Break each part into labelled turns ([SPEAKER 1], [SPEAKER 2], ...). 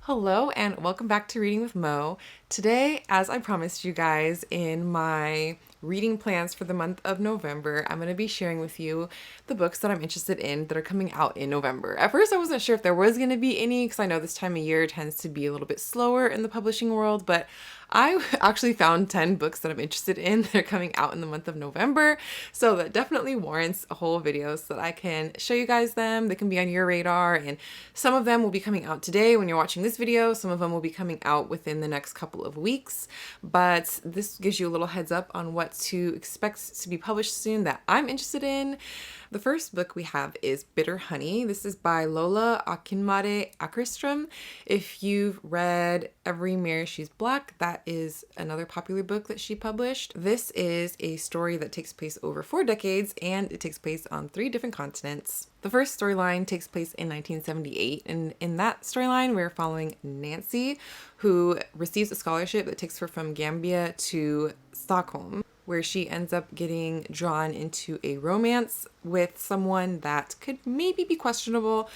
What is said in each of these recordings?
[SPEAKER 1] Hello and welcome back to Reading with Mo. Today, as I promised you guys in my reading plans for the month of November, I'm going to be sharing with you the books that I'm interested in that are coming out in November. At first, I wasn't sure if there was going to be any because I know this time of year tends to be a little bit slower in the publishing world, but I actually found 10 books that I'm interested in that are coming out in the month of November. So that definitely warrants a whole video so that I can show you guys them. They can be on your radar, and some of them will be coming out today when you're watching this video. Some of them will be coming out within the next couple of weeks, but this gives you a little heads up on what to expect to be published soon that I'm interested in. The first book we have is Bitter Honey. This is by Lola Akinmade Akerstrom. If you've read Everywhere She's Black, that is another popular book that she published. This is a story that takes place over 4 decades and it takes place on 3 different continents. The first storyline takes place in 1978, and in that storyline, we're following Nancy, who receives a scholarship that takes her from Gambia to Stockholm, where she ends up getting drawn into a romance with someone that could maybe be questionable,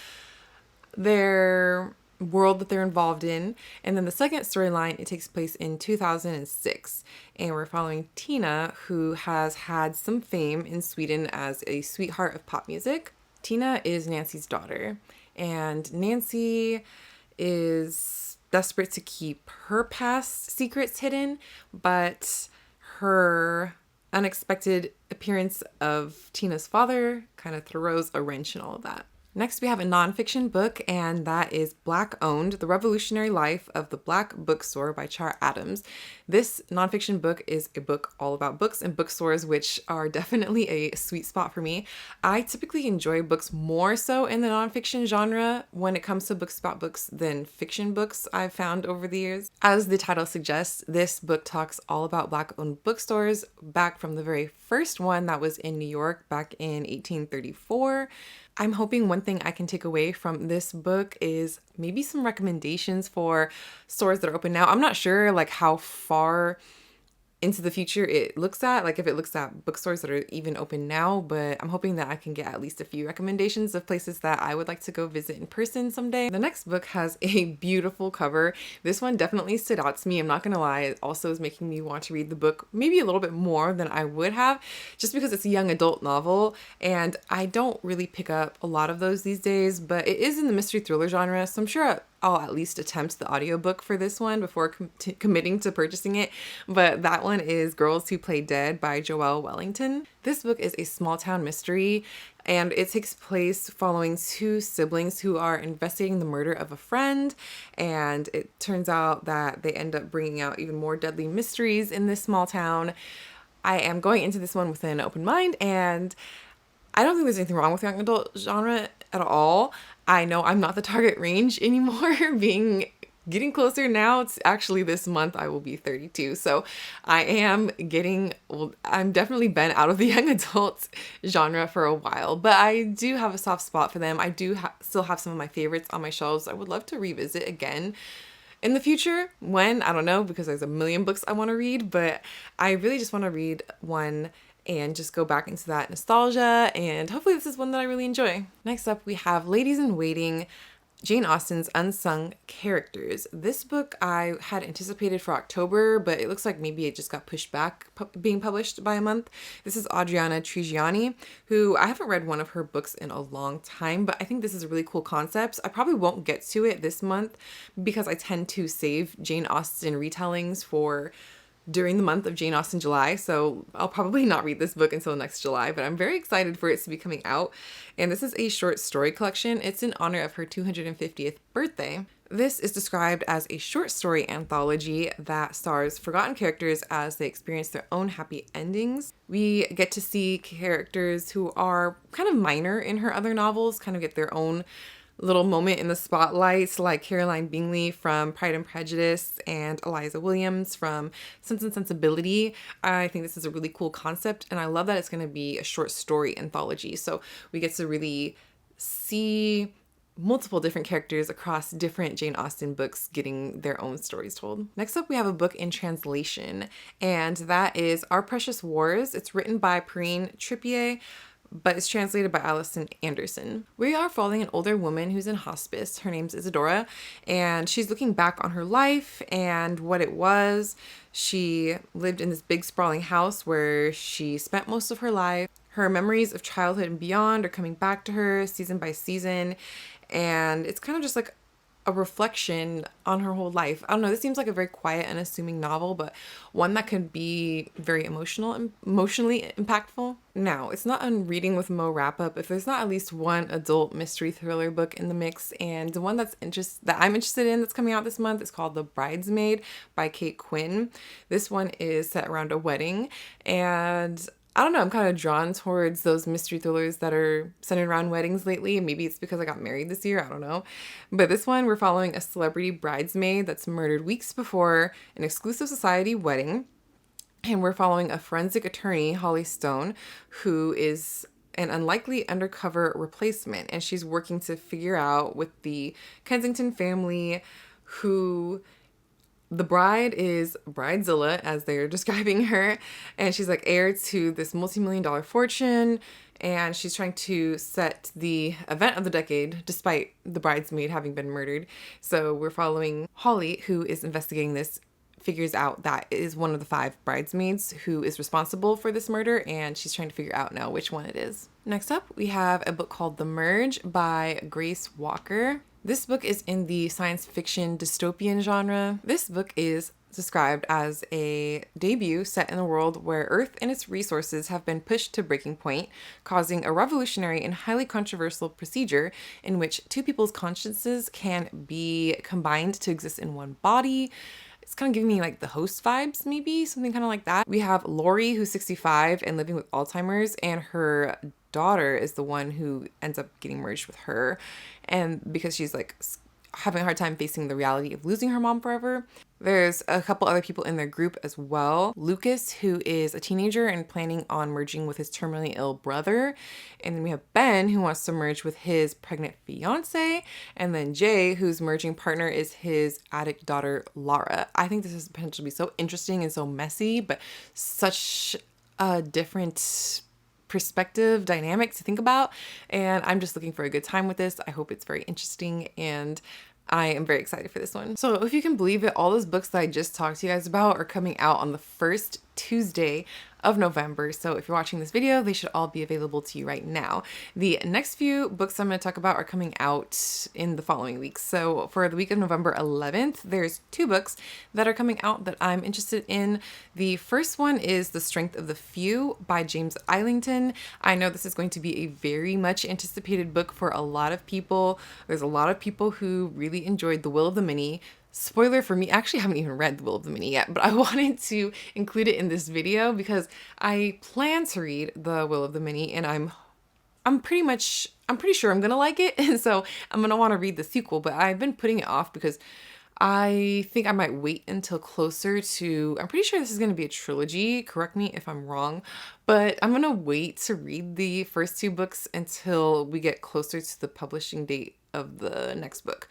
[SPEAKER 1] their world that they're involved in. And then the second storyline, it takes place in 2006, and we're following Tina, who has had some fame in Sweden as a sweetheart of pop music. Tina is Nancy's daughter, and Nancy is desperate to keep her past secrets hidden, but her unexpected appearance of Tina's father kind of throws a wrench in all of that. Next, we have a nonfiction book, and that is Black Owned, The Revolutionary Life of the Black Bookstore by Char Adams. This nonfiction book is a book all about books and bookstores, which are definitely a sweet spot for me. I typically enjoy books more so in the nonfiction genre when it comes to books about books than fiction books I've found over the years. As the title suggests, this book talks all about Black-owned bookstores back from the very first one that was in New York back in 1834. I'm hoping one thing I can take away from this book is maybe some recommendations for stores that are open now. I'm not sure like how far into the future it looks at, like if it looks at bookstores that are even open now, but I'm hoping that I can get at least a few recommendations of places that I would like to go visit in person someday. The next book has a beautiful cover. This one definitely stood out to me. I'm not gonna lie, it also is making me want to read the book maybe a little bit more than I would have, just because it's a young adult novel, and I don't really pick up a lot of those these days, but it is in the mystery thriller genre, so I'm sure I'll at least attempt the audiobook for this one before committing to purchasing it. But that one is Girls Who Play Dead by Joelle Wellington. This book is a small town mystery, and it takes place following 2 siblings who are investigating the murder of a friend. And it turns out that they end up bringing out even more deadly mysteries in this small town. I am going into this one with an open mind, and I don't think there's anything wrong with young adult genre at all. I know I'm not the target range anymore, getting closer now. It's actually this month I will be 32. So I'm definitely been out of the young adult genre for a while, but I do have a soft spot for them. I do still have some of my favorites on my shelves I would love to revisit again in the future. When, I don't know, because there's a million books I want to read, but I really just want to read one and just go back into that nostalgia, and hopefully this is one that I really enjoy. Next up, we have Ladies in Waiting, Jane Austen's Unsung Characters. This book I had anticipated for October, but it looks like maybe it just got pushed back being published by a month. This is Adriana Trigiani, who I haven't read one of her books in a long time, but I think this is a really cool concept. I probably won't get to it this month because I tend to save Jane Austen retellings for during the month of Jane Austen July, so I'll probably not read this book until next July, but I'm very excited for it to be coming out. And this is a short story collection. It's in honor of her 250th birthday. This is described as a short story anthology that stars forgotten characters as they experience their own happy endings. We get to see characters who are kind of minor in her other novels, kind of get their own little moment in the spotlight, like Caroline Bingley from Pride and Prejudice and Eliza Williams from Sense and Sensibility. I think this is a really cool concept, and I love that it's going to be a short story anthology. So we get to really see multiple different characters across different Jane Austen books getting their own stories told. Next up, we have a book in translation, and that is Our Precious Wars. It's written by Perrine Trippier. but it's translated by Allison Anderson. We are following an older woman who's in hospice. Her name's Isadora, and she's looking back on her life and what it was. She lived in this big sprawling house where she spent most of her life. Her memories of childhood and beyond are coming back to her season by season, and it's kind of just like a reflection on her whole life. I don't know, this seems like a very quiet and assuming novel, but one that could be very emotionally impactful. Now, it's not a reading with Mo wrap up if there's not at least one adult mystery thriller book in the mix, and the one that I'm interested in that's coming out this month is called The Bridesmaid by Kate Quinn. This one is set around a wedding, and I don't know, I'm kind of drawn towards those mystery thrillers that are centered around weddings lately. Maybe it's because I got married this year, I don't know. But this one, we're following a celebrity bridesmaid that's murdered weeks before an exclusive society wedding. And we're following a forensic attorney, Holly Stone, who is an unlikely undercover replacement. And she's working to figure out with the Kensington family who the bride is Bridezilla, as they're describing her, and she's like heir to this multi-million-dollar fortune, and she's trying to set the event of the decade despite the bridesmaid having been murdered. So we're following Holly, who is investigating this, figures out that it is one of the 5 bridesmaids who is responsible for this murder, and she's trying to figure out now which one it is. Next up, we have a book called The Merge by Grace Walker. This book is in the science fiction dystopian genre. This book is described as a debut set in a world where Earth and its resources have been pushed to breaking point, causing a revolutionary and highly controversial procedure in which 2 people's consciences can be combined to exist in one body. It's kind of giving me like the Host vibes, maybe, something kind of like that. We have Lori, who's 65 and living with Alzheimer's, and her daughter is the one who ends up getting merged with her. And because she's like having a hard time facing the reality of losing her mom forever. There's a couple other people in their group as well. Lucas, who is a teenager and planning on merging with his terminally ill brother. And then we have Ben, who wants to merge with his pregnant fiance. And then Jay, whose merging partner is his addict daughter, Lara. I think this is potentially be so interesting and so messy, but such a different perspective dynamic to think about, and I'm just looking for a good time with this. I hope it's very interesting, and I am very excited for this one. So if you can believe it, all those books that I just talked to you guys about are coming out on the first Tuesday of November. So if you're watching this video, they should all be available to you right now. The next few books I'm going to talk about are coming out in the following weeks. So for the week of November 11th, there's 2 books that are coming out that I'm interested in. The first one is The Strength of the Few by James Islington. I know this is going to be a very much anticipated book for a lot of people. There's a lot of people who really enjoyed The Will of the Many. Spoiler for me, I actually haven't even read The Will of the Many yet, but I wanted to include it in this video because I plan to read The Will of the Many, and I'm pretty sure I'm gonna like it, and so I'm gonna want to read the sequel, but I've been putting it off because I think I might wait until closer to, I'm pretty sure this is going to be a trilogy, correct me if I'm wrong, but I'm going to wait to read the first 2 books until we get closer to the publishing date of the next book.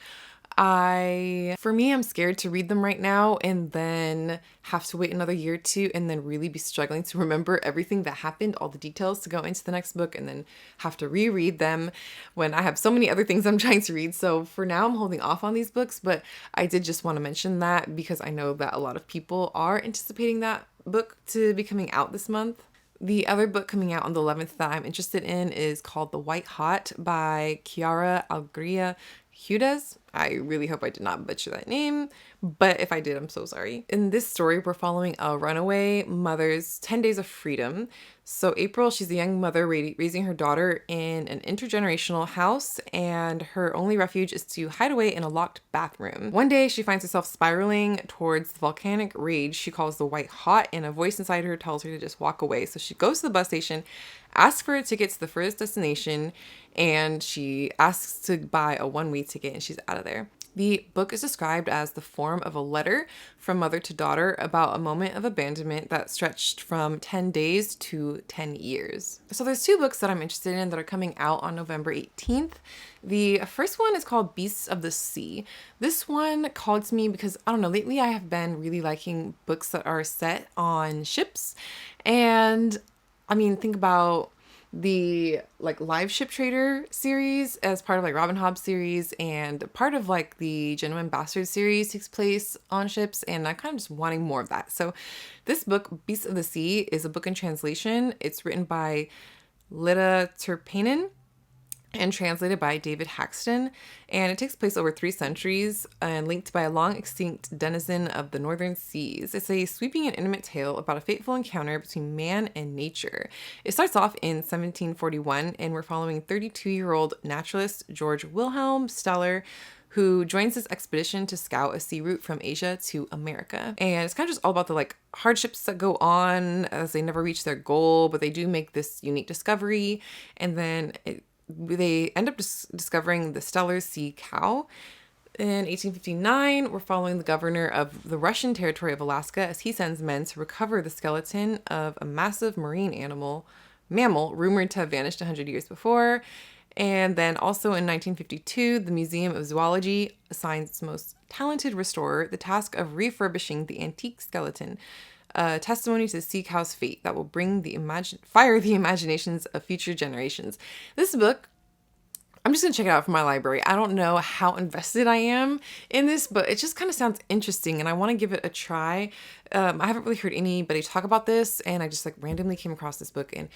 [SPEAKER 1] For me, I'm scared to read them right now and then have to wait another year or 2 and then really be struggling to remember everything that happened, all the details to go into the next book, and then have to reread them when I have so many other things I'm trying to read. So for now, I'm holding off on these books, but I did just want to mention that because I know that a lot of people are anticipating that book to be coming out this month. The other book coming out on the 11th that I'm interested in is called The White Hot by Chiara Algria Hudes. I really hope I did not butcher that name, but if I did, I'm so sorry. In this story, we're following a runaway mother's 10 days of freedom. So April, she's a young mother raising her daughter in an intergenerational house, and her only refuge is to hide away in a locked bathroom. One day, she finds herself spiraling towards the volcanic rage she calls the White Hot, and a voice inside her tells her to just walk away. So she goes to the bus station, asks for a ticket to the furthest destination, and she asks to buy a one-way ticket, and she's out of there. The book is described as the form of a letter from mother to daughter about a moment of abandonment that stretched from 10 days to 10 years. So there's 2 books that I'm interested in that are coming out on November 18th. The first one is called Beasts of the Sea. This one called to me because, I don't know, lately I have been really liking books that are set on ships. And I mean, think about the like live ship trader series as part of like Robin Hobb series, and part of like the Gentleman Bastard series takes place on ships, and I'm kind of just wanting more of that. So this book, Beasts of the Sea, is a book in translation. It's written by Lita Turpainen and translated by David Haxton, and it takes place over 3 centuries and linked by a long extinct denizen of the northern seas. It's a sweeping and intimate tale about a fateful encounter between man and nature. It starts off in 1741, and we're following 32-year-old naturalist George Wilhelm Steller, who joins this expedition to scout a sea route from Asia to America. And it's kind of just all about the like hardships that go on as they never reach their goal, but they do make this unique discovery. And then they end up discovering the Steller's sea cow. In 1859, we're following the governor of the Russian territory of Alaska as he sends men to recover the skeleton of a massive marine mammal rumored to have vanished 100 years before. And then also in 1952, the Museum of Zoology assigns its most talented restorer the task of refurbishing the antique skeleton, a testimony to the sea cow's fate that will fire the imaginations of future generations. This book, I'm just gonna check it out from my library. I don't know how invested I am in this, but it just kind of sounds interesting, and I want to give it a try. I haven't really heard anybody talk about this, and I just like randomly came across this book, and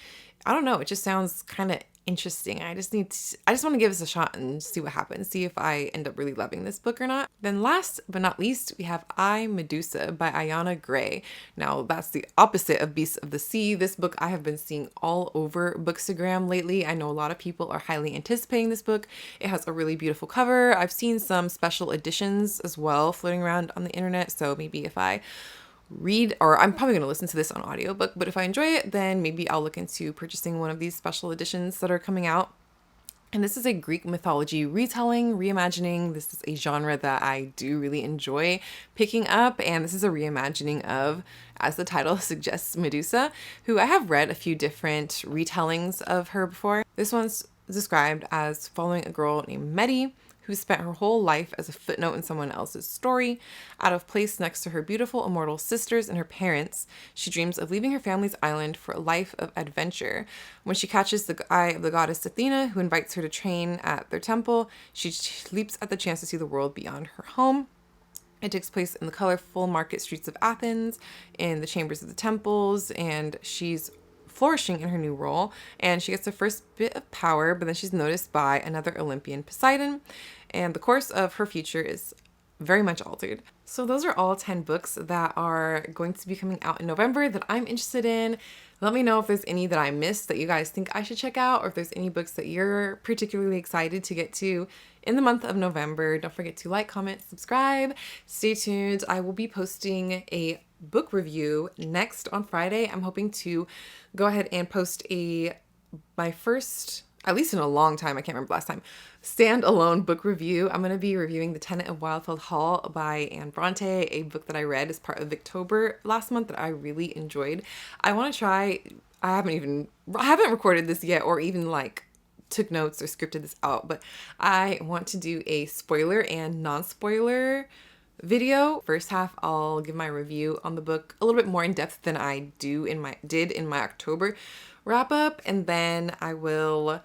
[SPEAKER 1] I don't know, it just sounds kind of interesting. I just want to give this a shot and see what happens, see if I end up really loving this book or not. Then last but not least, we have I, Medusa by Ayana Gray. Now that's the opposite of Beasts of the Sea. This book I have been seeing all over Bookstagram lately. I know a lot of people are highly anticipating this book. It has a really beautiful cover. I've seen some special editions as well floating around on the internet, so maybe if I read, or I'm probably going to listen to this on audiobook, but if I enjoy it, then maybe I'll look into purchasing one of these special editions that are coming out. And this is a Greek mythology retelling, reimagining. This is a genre that I do really enjoy picking up, and this is a reimagining of, as the title suggests, Medusa, who I have read a few different retellings of her before. This one's described as following a girl named Medi, who spent her whole life as a footnote in someone else's story. Out of place next to her beautiful immortal sisters and her parents, she dreams of leaving her family's island for a life of adventure. When she catches the eye of the goddess Athena, who invites her to train at their temple, she leaps at the chance to see the world beyond her home. It takes place in the colorful market streets of Athens, in the chambers of the temples, and she's flourishing in her new role, and she gets her first bit of power, but then she's noticed by another Olympian, Poseidon, and the course of her future is very much altered. So those are all 10 books that are going to be coming out in November that I'm interested in. Let me know if there's any that I missed that you guys think I should check out, or if there's any books that you're particularly excited to get to in the month of November. Don't forget to like, comment, subscribe. Stay tuned. I will be posting a book review next on Friday. I'm hoping to go ahead and post my first, at least in a long time, I can't remember last time, standalone book review. I'm going to be reviewing The Tenant of Wildfeld Hall by Anne Bronte, a book that I read as part of Victober last month that I really enjoyed. I want to try, I haven't recorded this yet or even like took notes or scripted this out, but I want to do a spoiler and non-spoiler video. First half, I'll give my review on the book a little bit more in depth than I did in my October wrap up, and then I will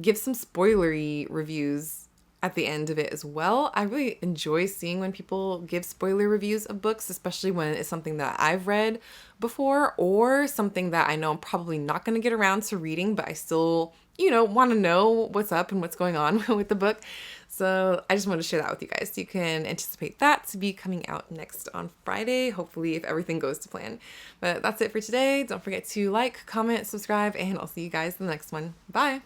[SPEAKER 1] give some spoilery reviews at the end of it as well. I really enjoy seeing when people give spoiler reviews of books, especially when it's something that I've read before or something that I know I'm probably not going to get around to reading, but I still, want to know what's up and what's going on with the book. So I just wanted to share that with you guys. You can anticipate that to be coming out next on Friday, hopefully if everything goes to plan. But that's it for today. Don't forget to like, comment, subscribe, and I'll see you guys in the next one. Bye!